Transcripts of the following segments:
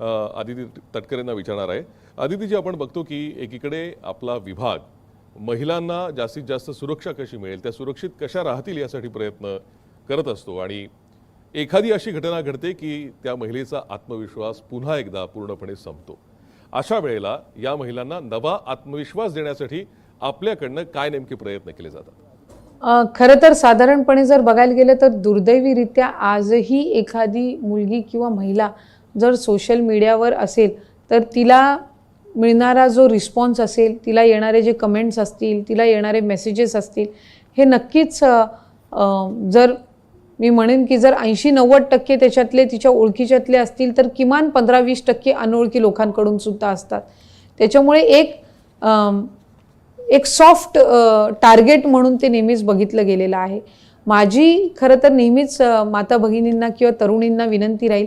आदिती तटकरेंना विचारणार आहे। आदितीजी, आपण बघतो की एकीकडे आपला विभाग महिलांना जास्तीत जास्त सुरक्षा कशी मिळेल, त्या सुरक्षित कशा राहतील यासाठी प्रयत्न करत असतो आणि एखादी अशी घटना घडते की त्या महिलेचा आत्मविश्वास पुन्हा एकदा पूर्णपणे संपतो। अशा वेळेला या महिलांना नवा आत्मविश्वास देण्यासाठी आपल्याकडनं काय नेमके प्रयत्न केले जातात? खरं तर साधारणपणे जर बघायला गेलं तर दुर्दैवीरित्या आजही एखादी मुलगी किंवा महिला जर सोशल मीडियावर असेल तर तिला मिळणारा जो रिस्पॉन्स असेल, तिला येणारे जे कमेंट्स असतील, तिला येणारे मेसेजेस असतील, हे नक्कीच जर मी म्हणेन की जर 80-90% त्याच्यातले तिच्या ओळखीच्यातले असतील तर किमान 15-20% अनोळखी लोकांकडून सुद्धा असतात। त्याच्यामुळे एक सॉफ्ट टार्गेट म्हणून ते नेहमीच बघितलं गेलेलं आहे। माझी खरं तर नेहमीच माता भगिनींना किंवा तरुणींना विनंती राहील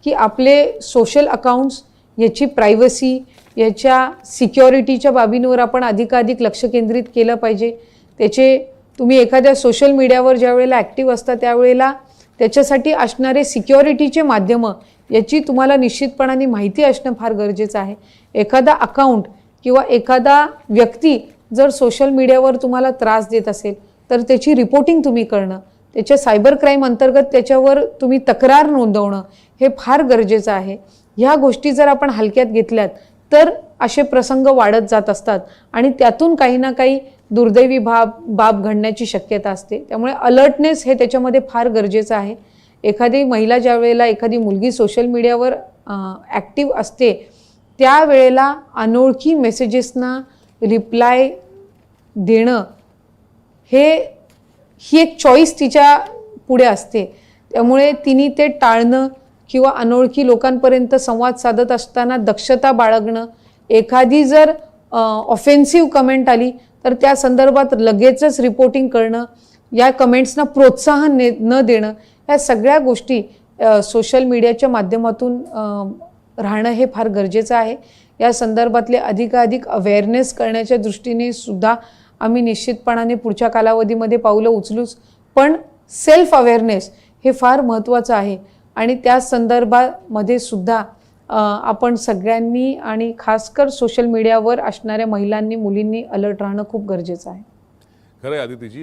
की आपले सोशल अकाउंट्स याची प्रायव्हसी, याच्या सिक्युरिटीच्या बाबींवर आपण अधिकाधिक लक्ष केंद्रित केलं पाहिजे। त्याचे तुम्ही एखाद्या सोशल मीडियावर ज्या वेळेला ॲक्टिव्ह असता त्यावेळेला त्याच्यासाठी असणारे सिक्युरिटीचे माध्यमं याची तुम्हाला निश्चितपणाने माहिती असणं फार गरजेचं आहे। एखादा अकाउंट किंवा एखादा व्यक्ती जर सोशल मीडियावर तुम्हाला त्रास देत असेल तर त्याची रिपोर्टिंग तुम्ही करणं, त्याच्या सायबर क्राईम अंतर्गत त्याच्यावर तुम्ही तक्रार नोंदवणं हे फार गरजेचं आहे। ह्या गोष्टी जर आपण हलक्यात घेतल्यात तर असे प्रसंग वाढत जात असतात आणि त्यातून काही ना काही दुर्दैवी बाब घडण्याची शक्यता असते। त्यामुळे अलर्टनेस हे त्याच्यामध्ये फार गरजेचं आहे। एखादी महिला ज्या वेळेला एखादी मुलगी सोशल मीडियावर ॲक्टिव्ह असते त्यावेळेला अनोळखी मेसेजेसना रिप्लाय देणं ही एक चॉईस तिच्या पुढे असते। त्यामुळे तिने ते टाळणं किंवा अनोळखी लोकांपर्यंत संवाद साधत असताना दक्षता बाळगणं, एखादी जर ऑफेन्सिव्ह कमेंट आली तर त्या संदर्भात लगेचच रिपोर्टिंग करणं, या कमेंट्सना प्रोत्साहन न देणं, या सगळ्या गोष्टी सोशल मीडियाच्या माध्यमातून राहणं हे फार गरजेचं आहे। या संदर्भातले अधिकाधिक अवेअरनेस करण्याच्या दृष्टीने सुद्धा आम्ही निश्चितपणाने पुढच्या कालावधीमध्ये पावलं उचलूच, पण सेल्फ अवेअरनेस हे फार महत्त्वाचं आहे आणि त्या संदर्भामध्ये सुद्धा आपण सगळ्यांनी आणि खासकर सोशल मीडियावर असणाऱ्या महिलांनी, मुलींनी अलर्ट राहणं खूप गरजेचं आहे। खरं आहे आदितीजी।